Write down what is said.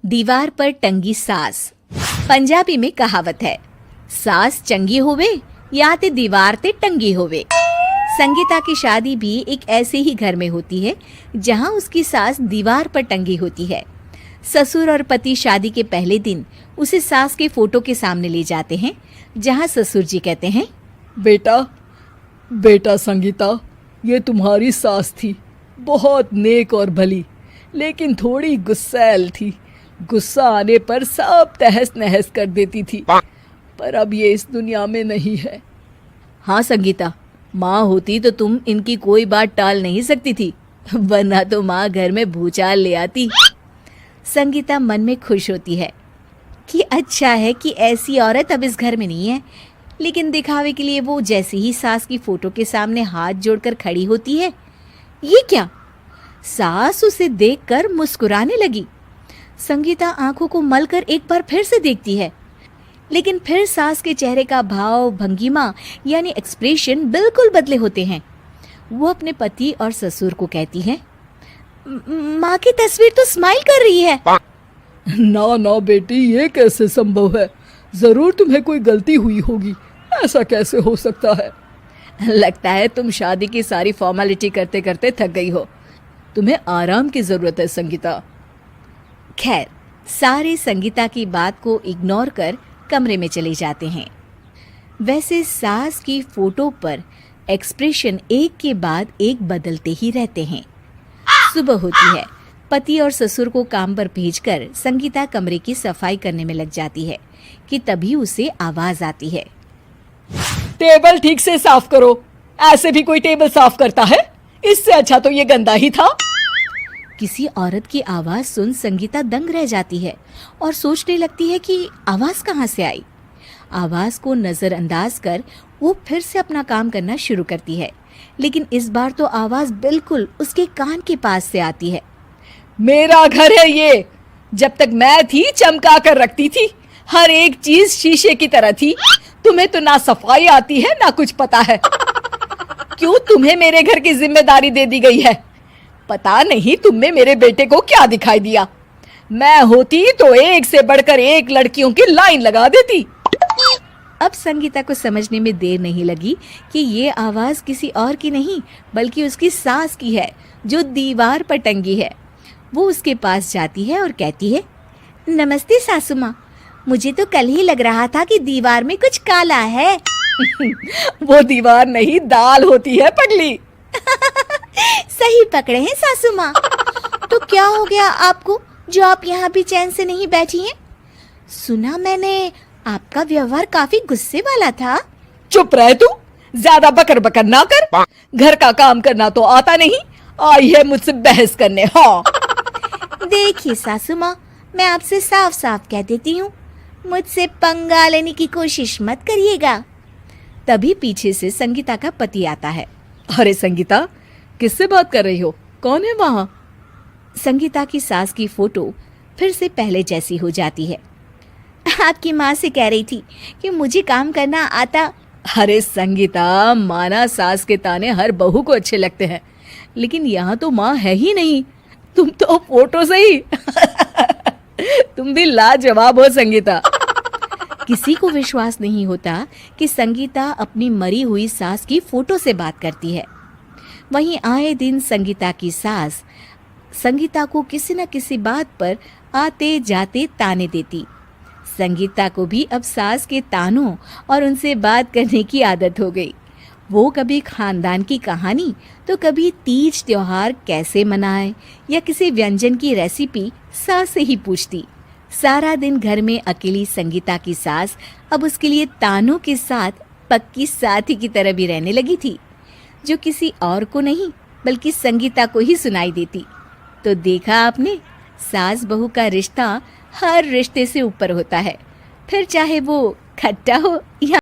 दीवार पर टंगी सास। पंजाबी में कहावत है, सास चंगी होवे या ते दीवार ते टंगी होवे। संगीता की शादी भी एक ऐसे ही घर में होती है जहां उसकी सास दीवार पर टंगी होती है। ससुर और पति शादी के पहले दिन उसे सास के फोटो के सामने ले जाते हैं, जहां ससुर जी कहते हैं, बेटा बेटा संगीता, ये तुम्हारी सास थी, बहुत नेक और भली, लेकिन थोड़ी गुस्सैल थी। गुस्सा आने पर सब तहस नहस कर देती थी, पर अब ये इस दुनिया में नहीं है। हाँ संगीता, माँ होती तो तुम इनकी कोई बात टाल नहीं सकती थी, वरना तो माँ घर में भूचाल ले आती। संगीता मन में खुश होती है कि अच्छा है कि ऐसी औरत अब इस घर में नहीं है, लेकिन दिखावे के लिए वो जैसे ही सास की फोटो के सामने हाथ जोड़कर खड़ी होती है, ये क्या? सास उसे देखकर मुस्कुराने लगी। संगीता आंखों को मलकर एक बार फिर से देखती है, लेकिन फिर सास के चेहरे का भाव, भंगिमा यानी एक्सप्रेशन बिल्कुल बदले होते हैं। वो अपने पति और ससुर को कहती है, माँ की तस्वीर तो स्माइल कर रही है। ना ना बेटी, ये कैसे संभव है? जरूर तुम्हें कोई गलती हुई होगी, ऐसा कैसे हो सकता है? लगता है तुम शादी की सारी फॉर्मेलिटी करते करते थक गई हो, तुम्हें आराम की जरूरत है संगीता। खैर, सारे संगीता की बात को इग्नोर कर कमरे में चले जाते हैं। वैसे सास की फोटो पर एक्सप्रेशन एक के बाद एक बदलते ही रहते हैं। सुबह होती है, पति और ससुर को काम पर भेजकर संगीता कमरे की सफाई करने में लग जाती है कि तभी उसे आवाज आती है, टेबल ठीक से साफ करो। ऐसे भी कोई टेबल साफ करता है? इससे अच्छा तो ये गंदा ही था। किसी औरत की आवाज सुन संगीता दंग रह जाती है और सोचने लगती है कि आवाज कहाँ से आई। आवाज को नजरअंदाज कर वो फिर से अपना काम करना शुरू करती है, लेकिन इस बार तो आवाज बिल्कुल उसके कान के पास से आती है। मेरा घर है ये, जब तक मैं थी चमका कर रखती थी, हर एक चीज शीशे की तरह थी। तुम्हें तो ना सफाई आती है ना कुछ पता है। क्यों तुम्हें मेरे घर की जिम्मेदारी दे दी गई है? पता नहीं तुमने मेरे बेटे को क्या दिखाई दिया। मैं होती तो एक से बढ़कर एक लड़कियों की लाइन लगा देती। अब संगीता को समझने में देर नहीं लगी कि ये आवाज किसी और की नहीं बल्कि उसकी सास की है, जो दीवार पर टंगी है। वो उसके पास जाती है और कहती है, नमस्ते सासू माँ, मुझे तो कल ही लग रहा था कि दीवार में कुछ काला है। वो दीवार नहीं, दाल होती है पगली। सही पकड़े हैं सासू माँ। तो क्या हो गया आपको जो आप यहाँ भी चैन से नहीं बैठी हैं? सुना मैंने आपका व्यवहार काफी गुस्से वाला था। चुप रह तू, ज्यादा बकर बकर ना कर। घर का काम करना तो आता नहीं, आई है मुझसे बहस करने। हाँ देखिए सासू माँ, मैं आपसे साफ साफ कह देती हूँ, मुझसे पंगा लेने की कोशिश मत करिएगा। तभी पीछे से संगीता का पति आता है। अरे संगीता, किससे बात कर रही हो? कौन है वहाँ? संगीता की सास की फोटो फिर से पहले जैसी हो जाती है। आपकी माँ से कह रही थी कि मुझे काम करना आता। अरे संगीता, माना सास के ताने हर बहू को अच्छे लगते हैं, लेकिन यहाँ तो माँ है ही नहीं, तुम तो फोटो से ही। तुम भी लाजवाब हो संगीता। किसी को विश्वास नहीं होता कि संगीता अपनी मरी हुई सास की फोटो से बात करती है। वहीं आए दिन संगीता की सास संगीता को किसी न किसी बात पर आते जाते ताने देती। संगीता को भी अब सास के तानों और उनसे बात करने की आदत हो गई। वो कभी खानदान की कहानी तो कभी तीज त्योहार कैसे मनाए या किसी व्यंजन की रेसिपी सास से ही पूछती। सारा दिन घर में अकेली संगीता की सास अब उसके लिए तानों के साथ पक्की साथी की तरह भी रहने लगी थी, जो किसी और को नहीं बल्कि संगीता को ही सुनाई देती। तो देखा आपने, सास बहू का रिश्ता हर रिश्ते से ऊपर होता है, फिर चाहे वो खट्टा हो या